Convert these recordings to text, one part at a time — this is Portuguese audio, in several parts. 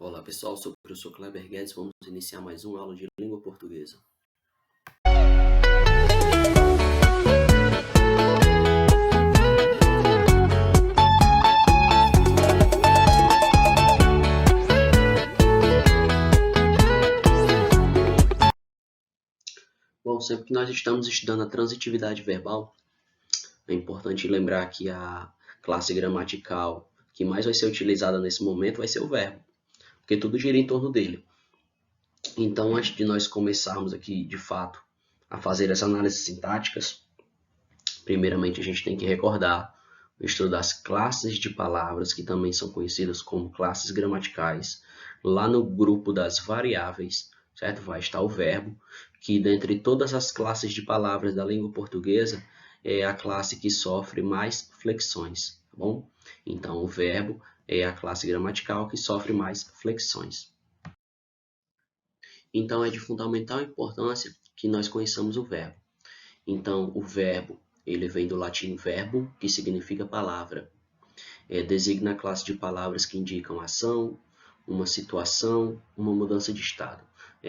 Olá pessoal, sou o professor Kleber Guedes, vamos iniciar mais uma aula de língua portuguesa. Bom, sempre que nós estamos estudando a transitividade verbal, é importante lembrar que a classe gramatical que mais vai ser utilizada nesse momento vai ser o verbo, porque tudo gira em torno dele. Então, antes de nós começarmos aqui, de fato, a fazer essa análise sintáticas, primeiramente a gente tem que recordar o estudo das classes de palavras, que também são conhecidas como classes gramaticais. Lá no grupo das variáveis, certo? Vai estar o verbo, que dentre todas as classes de palavras da língua portuguesa, é a classe que sofre mais flexões, tá bom? Então, o verbo é a classe gramatical que sofre mais flexões. Então, é de fundamental importância que nós conheçamos o verbo. Então, o verbo, ele vem do latim verbo, que significa palavra. Designa a classe de palavras que indicam ação, uma situação, uma mudança de estado.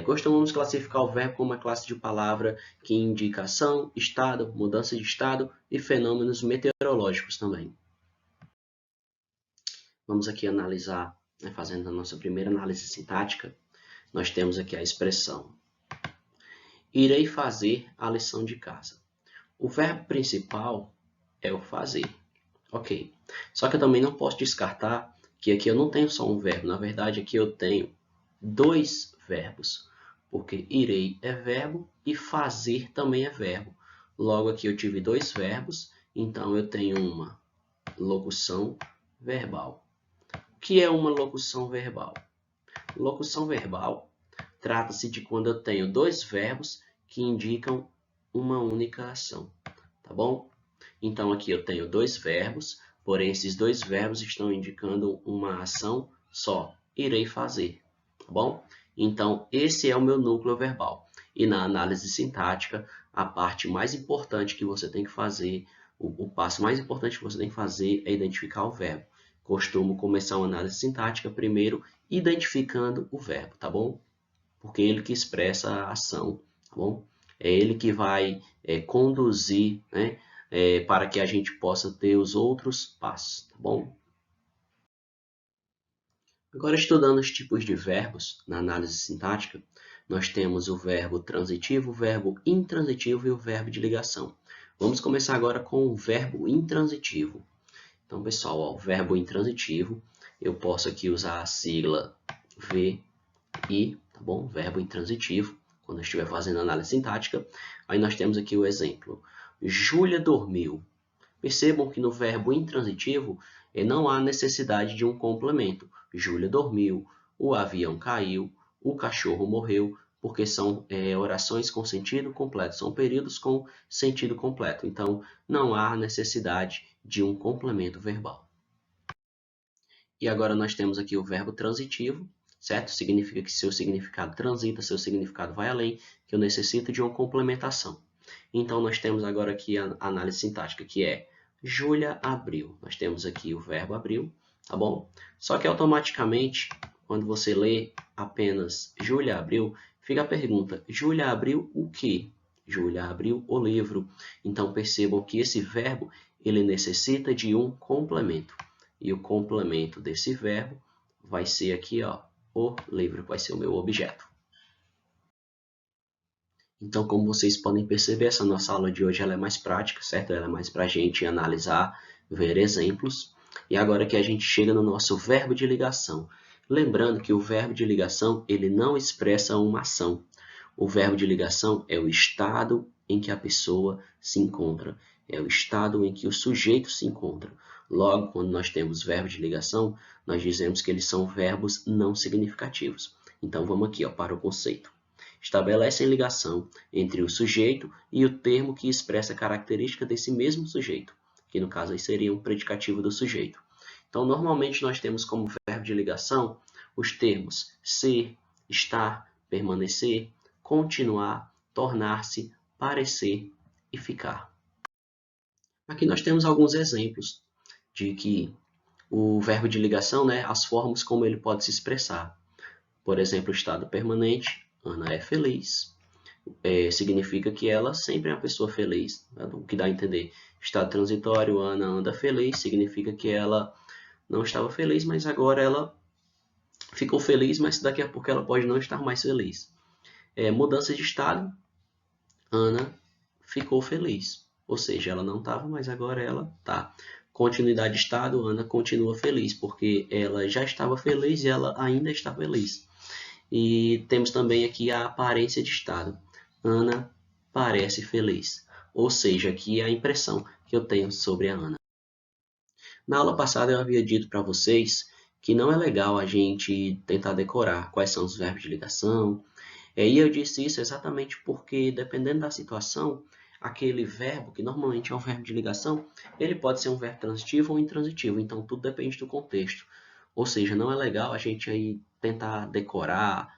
Costumamos classificar o verbo como uma classe de palavra que indica ação, estado, mudança de estado e fenômenos meteorológicos também. Vamos aqui analisar, fazendo a nossa primeira análise sintática, nós temos aqui a expressão irei fazer a lição de casa. O verbo principal é o fazer. Ok. Só que eu também não posso descartar que aqui eu não tenho só um verbo. Na verdade, aqui eu tenho dois verbos. Porque irei é verbo e fazer também é verbo. Logo, aqui eu tive dois verbos, então eu tenho uma locução verbal. O que é uma locução verbal? Locução verbal trata-se de quando eu tenho dois verbos que indicam uma única ação. Tá bom? Então, aqui eu tenho dois verbos, porém esses dois verbos estão indicando uma ação só. Irei fazer, tá bom? Então, esse é o meu núcleo verbal. E na análise sintática, a parte mais importante que você tem que fazer, o passo mais importante que você tem que fazer é identificar o verbo. Costumo começar uma análise sintática primeiro identificando o verbo, tá bom? Porque é ele que expressa a ação, tá bom? É ele que vai conduzir, né? Para que a gente possa ter os outros passos, tá bom? Agora, estudando os tipos de verbos na análise sintática, nós temos o verbo transitivo, o verbo intransitivo e o verbo de ligação. Vamos começar agora com o verbo intransitivo. Então, pessoal, ó, o verbo intransitivo, eu posso aqui usar a sigla VI, tá bom? Verbo intransitivo, quando eu estiver fazendo análise sintática. Aí nós temos aqui o exemplo. Júlia dormiu. Percebam que no verbo intransitivo não há necessidade de um complemento. Júlia dormiu, o avião caiu, o cachorro morreu, porque são orações com sentido completo, são períodos com sentido completo. Então, não há necessidade de um complemento verbal. E agora nós temos aqui o verbo transitivo, certo? Significa que seu significado transita, seu significado vai além, que eu necessito de uma complementação. Então, nós temos agora aqui a análise sintática, que é Júlia abriu. Nós temos aqui o verbo abriu, tá bom? Só que automaticamente, quando você lê apenas Júlia abriu, fica a pergunta, Júlia abriu o quê? Júlia abriu o livro. Então, percebam que esse verbo, ele necessita de um complemento. E o complemento desse verbo vai ser aqui, ó, o livro, vai ser o meu objeto. Então, como vocês podem perceber, essa nossa aula de hoje ela é mais prática, certo? Ela é mais para a gente analisar, ver exemplos. E agora que a gente chega no nosso verbo de ligação. Lembrando que o verbo de ligação, ele não expressa uma ação. O verbo de ligação é o estado em que a pessoa se encontra. É o estado em que o sujeito se encontra. Logo, quando nós temos verbo de ligação, nós dizemos que eles são verbos não significativos. Então, vamos aqui, ó, para o conceito. Estabelecem ligação entre o sujeito e o termo que expressa a característica desse mesmo sujeito, que no caso aí seria um predicativo do sujeito. Então, normalmente nós temos como verbo de ligação os termos ser, estar, permanecer, continuar, tornar-se, parecer e ficar. Aqui nós temos alguns exemplos de que o verbo de ligação, né, as formas como ele pode se expressar. Por exemplo, o estado permanente, Ana é feliz. Significa que ela sempre é uma pessoa feliz, tá? O que dá a entender. Estado transitório, Ana anda feliz, significa que ela não estava feliz, mas agora ela ficou feliz, mas daqui a pouco ela pode não estar mais feliz. Mudança de estado, Ana ficou feliz. Ou seja, ela não estava, mas agora ela está. Continuidade de estado, Ana continua feliz, porque ela já estava feliz e ela ainda está feliz. E temos também aqui a aparência de estado. Ana parece feliz. Ou seja, aqui é a impressão que eu tenho sobre a Ana. Na aula passada eu havia dito para vocês que não é legal a gente tentar decorar quais são os verbos de ligação. E eu disse isso exatamente porque, dependendo da situação, aquele verbo, que normalmente é um verbo de ligação, ele pode ser um verbo transitivo ou intransitivo. Então, tudo depende do contexto. Ou seja, não é legal a gente aí tentar decorar,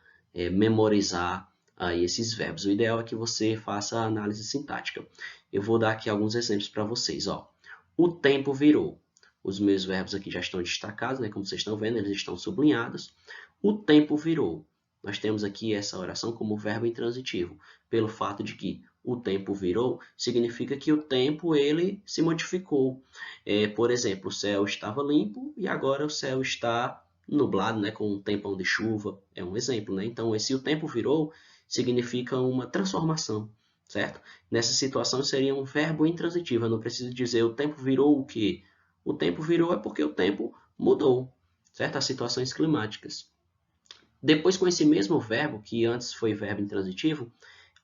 memorizar aí esses verbos. O ideal é que você faça a análise sintática. Eu vou dar aqui alguns exemplos para vocês. Ó. O tempo virou. Os meus verbos aqui já estão destacados, né? Como vocês estão vendo, eles estão sublinhados. O tempo virou. Nós temos aqui essa oração como verbo intransitivo, pelo fato de que o tempo virou, significa que o tempo ele se modificou. Por exemplo, o céu estava limpo e agora o céu está nublado, né, com um tempão de chuva. É um exemplo, né? Então, esse o tempo virou significa uma transformação, certo? Nessa situação seria um verbo intransitivo. Eu não preciso dizer o tempo virou o quê? O tempo virou é porque o tempo mudou, certo? As situações climáticas. Depois, com esse mesmo verbo, que antes foi verbo intransitivo,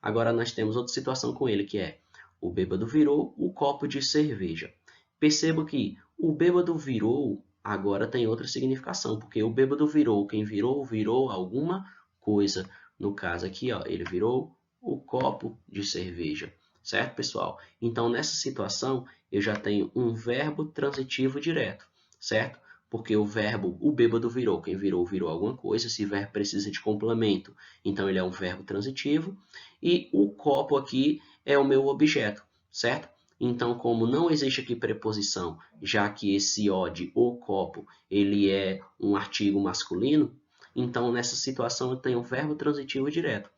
agora nós temos outra situação com ele, que é o bêbado virou o copo de cerveja. Perceba que o bêbado virou agora tem outra significação, porque o bêbado virou, quem virou, virou alguma coisa. No caso aqui, ó, ele virou o copo de cerveja. Certo, pessoal? Então, nessa situação, eu já tenho um verbo transitivo direto, certo? Porque o verbo, o bêbado virou, quem virou, virou alguma coisa. Esse verbo precisa de complemento, então ele é um verbo transitivo. E o copo aqui é o meu objeto, certo? Então, como não existe aqui preposição, já que esse o de o copo, ele é um artigo masculino, então nessa situação eu tenho um verbo transitivo direto.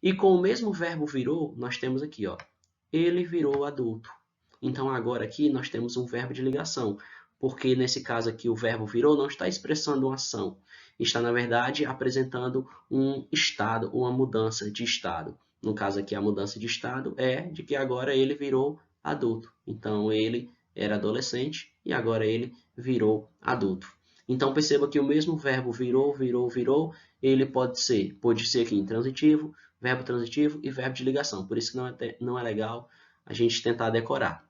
E com o mesmo verbo virou, nós temos aqui, ó, ele virou adulto. Então agora aqui nós temos um verbo de ligação, porque nesse caso aqui o verbo virou não está expressando uma ação, está na verdade apresentando um estado, uma mudança de estado. No caso aqui a mudança de estado é de que agora ele virou adulto. Então ele era adolescente e agora ele virou adulto. Então perceba que o mesmo verbo virou, virou, virou, ele pode ser aqui intransitivo, verbo transitivo e verbo de ligação. Por isso que não é legal a gente tentar decorar.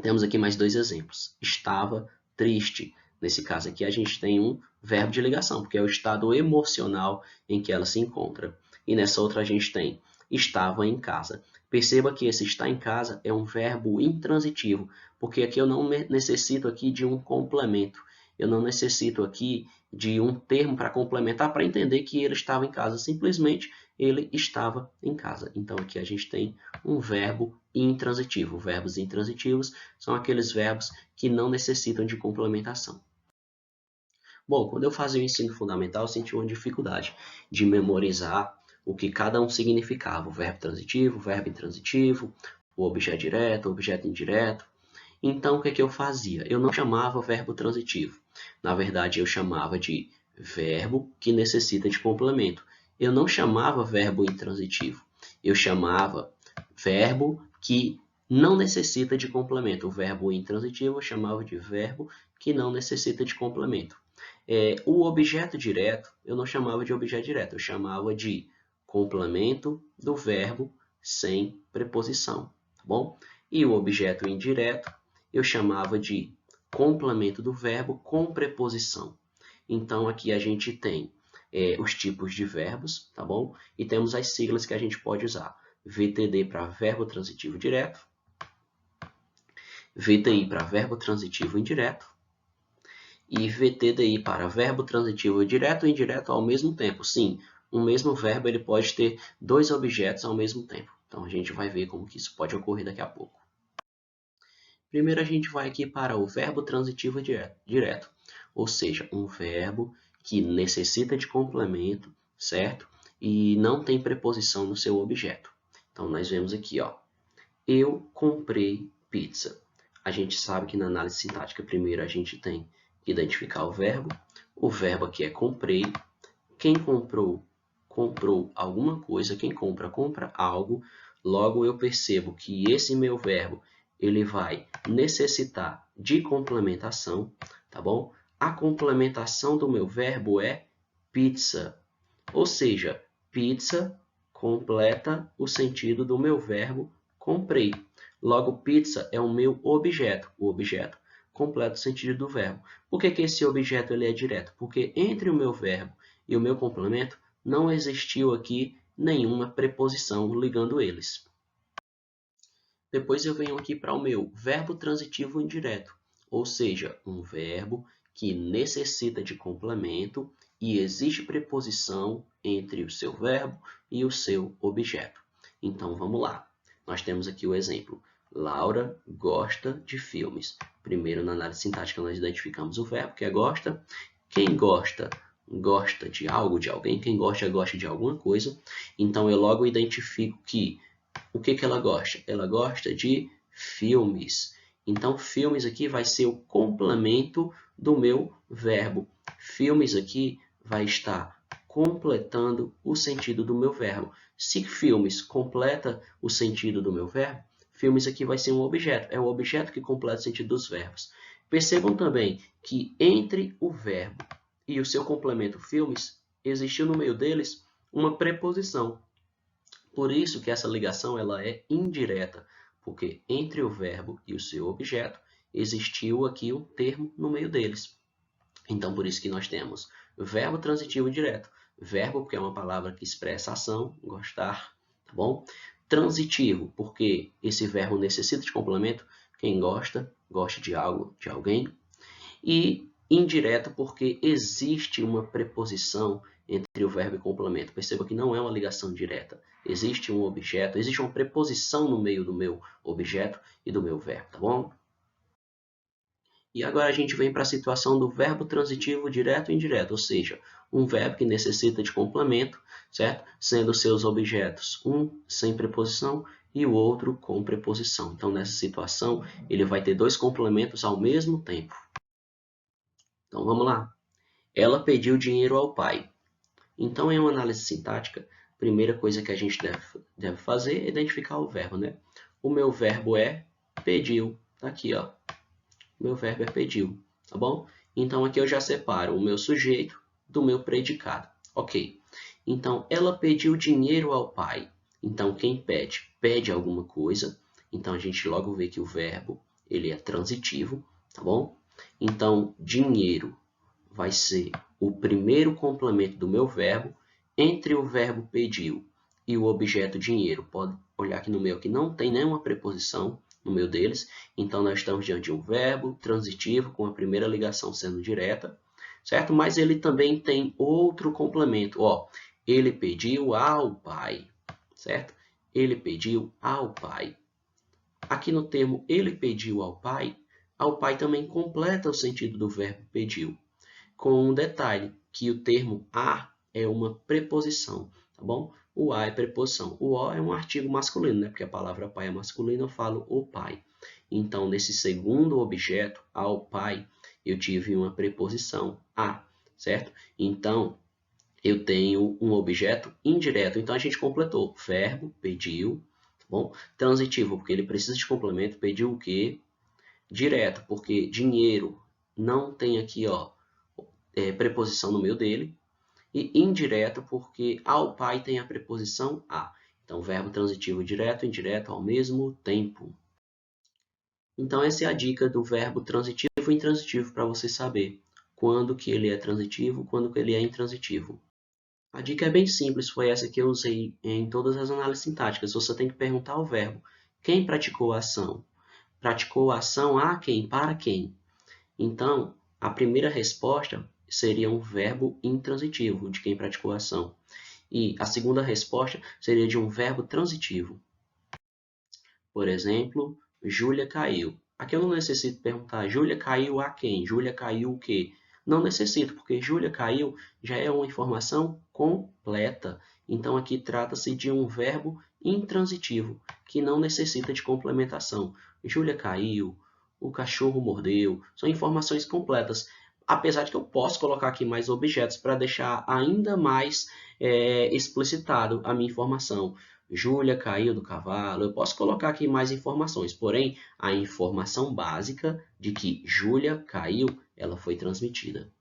Temos aqui mais dois exemplos. Estava triste. Nesse caso aqui, a gente tem um verbo de ligação, porque é o estado emocional em que ela se encontra. E nessa outra a gente tem estava em casa. Perceba que esse está em casa é um verbo intransitivo, porque aqui eu não necessito aqui de um complemento. Eu não necessito aqui de um termo para complementar para entender que ele estava em casa. Simplesmente ele estava em casa. Então aqui a gente tem um verbo intransitivo. Verbos intransitivos são aqueles verbos que não necessitam de complementação. Bom, quando eu fazia o ensino fundamental, eu senti uma dificuldade de memorizar o que cada um significava. O verbo transitivo, o verbo intransitivo, o objeto direto, o objeto indireto. Então, o que eu fazia? Eu não chamava verbo transitivo. Na verdade, eu chamava de verbo que necessita de complemento. Eu não chamava verbo intransitivo. Eu chamava verbo que não necessita de complemento. O verbo intransitivo eu chamava de verbo que não necessita de complemento. O objeto direto eu não chamava de objeto direto, eu chamava de complemento do verbo sem preposição, tá bom? E o objeto indireto eu chamava de complemento do verbo com preposição. Então aqui a gente tem os tipos de verbos, tá bom? E temos as siglas que a gente pode usar. VTD para verbo transitivo direto, VTI para verbo transitivo indireto e VTDI para verbo transitivo direto e indireto ao mesmo tempo. Sim, um mesmo verbo ele pode ter dois objetos ao mesmo tempo. Então a gente vai ver como que isso pode ocorrer daqui a pouco. Primeiro a gente vai aqui para o verbo transitivo direto, ou seja, um verbo que necessita de complemento certo? E não tem preposição no seu objeto. Então, nós vemos aqui, ó, eu comprei pizza. A gente sabe que na análise sintática, primeiro a gente tem que identificar o verbo aqui é comprei, quem comprou, comprou alguma coisa, quem compra, compra algo, logo eu percebo que esse meu verbo, ele vai necessitar de complementação, tá bom? A complementação do meu verbo é pizza, ou seja, pizza completa o sentido do meu verbo comprei. Logo, pizza é o meu objeto. O objeto completa o sentido do verbo. Por que esse objeto ele é direto? Porque entre o meu verbo e o meu complemento não existiu aqui nenhuma preposição ligando eles. Depois eu venho aqui para o meu verbo transitivo indireto, ou seja, um verbo que necessita de complemento e existe preposição entre o seu verbo e o seu objeto. Então vamos lá. Nós temos aqui o exemplo. Laura gosta de filmes. Primeiro, na análise sintática, nós identificamos o verbo, que é gosta. Quem gosta, gosta de algo, de alguém. Quem gosta, gosta de alguma coisa. Então eu logo identifico que o que ela gosta? Ela gosta de filmes. Então, filmes aqui vai ser o complemento do meu verbo. Filmes aqui vai estar completando o sentido do meu verbo. Se filmes completa o sentido do meu verbo, filmes aqui vai ser um objeto. É o objeto que completa o sentido dos verbos. Percebam também que entre o verbo e o seu complemento filmes, existiu no meio deles uma preposição. Por isso que essa ligação ela é indireta, porque entre o verbo e o seu objeto existiu aqui um termo no meio deles. Então, por isso que nós temos verbo transitivo direto. Verbo, porque é uma palavra que expressa ação, gostar, tá bom? Transitivo, porque esse verbo necessita de complemento. Quem gosta, gosta de algo, de alguém. E indireto, porque existe uma preposição entre o verbo e o complemento. Perceba que não é uma ligação direta. Existe um objeto, existe uma preposição no meio do meu objeto e do meu verbo, tá bom? E agora a gente vem para a situação do verbo transitivo direto e indireto, ou seja, um verbo que necessita de complemento, certo? Sendo seus objetos um sem preposição e o outro com preposição. Então, nessa situação, ele vai ter dois complementos ao mesmo tempo. Então, vamos lá. Ela pediu dinheiro ao pai. Então, em uma análise sintática, a primeira coisa que a gente deve fazer é identificar o verbo, né? O meu verbo é pediu. Tá aqui, ó. O meu verbo é pediu, tá bom? Então, aqui eu já separo o meu sujeito do meu predicado. Ok. Então, ela pediu dinheiro ao pai. Então, quem pede? Pede alguma coisa. Então, a gente logo vê que o verbo, ele é transitivo, tá bom? Então, dinheiro vai ser o primeiro complemento do meu verbo entre o verbo pediu e o objeto dinheiro. Pode olhar aqui no meu que não tem nenhuma preposição no meio deles. Então, nós estamos diante de um verbo transitivo com a primeira ligação sendo direta, certo? Mas ele também tem outro complemento. Ó, ele pediu ao pai, certo? Ele pediu ao pai. Aqui no termo ele pediu ao pai também completa o sentido do verbo pediu, com um detalhe, que o termo a é uma preposição, tá bom? O a é preposição. O o é um artigo masculino, né? Porque a palavra pai é masculina, eu falo o pai. Então, nesse segundo objeto, ao pai, eu tive uma preposição a, certo? Então, eu tenho um objeto indireto. Então, a gente completou. Verbo, pediu, tá bom? Transitivo, porque ele precisa de complemento. Pediu o quê? Direto, porque dinheiro não tem aqui, ó, preposição no meio dele, e indireto porque ao pai tem a preposição a. Então, verbo transitivo direto e indireto ao mesmo tempo. Então, essa é a dica do verbo transitivo e intransitivo para você saber quando que ele é transitivo, quando que ele é intransitivo. A dica é bem simples, foi essa que eu usei em todas as análises sintáticas. Você tem que perguntar ao verbo: quem praticou a ação? Praticou a ação a quem? Para quem? Então, a primeira resposta seria um verbo intransitivo, de quem praticou a ação. E a segunda resposta seria de um verbo transitivo. Por exemplo, Júlia caiu. Aqui eu não necessito perguntar, Júlia caiu a quem? Júlia caiu o quê? Não necessito, porque Júlia caiu já é uma informação completa. Então, aqui trata-se de um verbo intransitivo, que não necessita de complementação. Júlia caiu, o cachorro mordeu, são informações completas. Apesar de que eu posso colocar aqui mais objetos para deixar ainda mais explicitado a minha informação. Júlia caiu do cavalo. Eu posso colocar aqui mais informações, porém, a informação básica de que Júlia caiu, ela foi transmitida.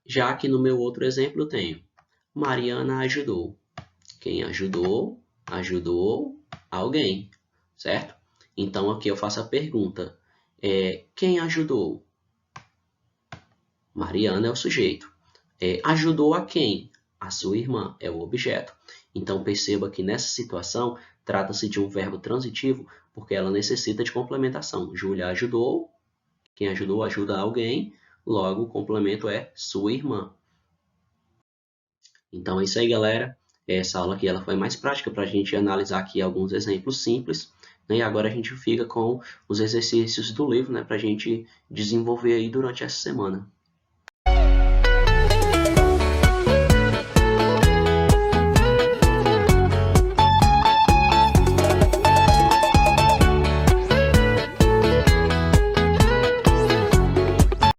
Já que no meu outro exemplo eu tenho Mariana ajudou. Quem ajudou, ajudou alguém, certo? Então aqui eu faço a pergunta, quem ajudou? Mariana é o sujeito. Ajudou a quem? A sua irmã é o objeto. Então perceba que nessa situação trata-se de um verbo transitivo porque ela necessita de complementação. Júlia ajudou, quem ajudou ajuda alguém, logo o complemento é sua irmã. Então é isso aí, galera. Essa aula aqui ela foi mais prática para a gente analisar aqui alguns exemplos simples, né? E agora a gente fica com os exercícios do livro, né, para a gente desenvolver aí durante essa semana.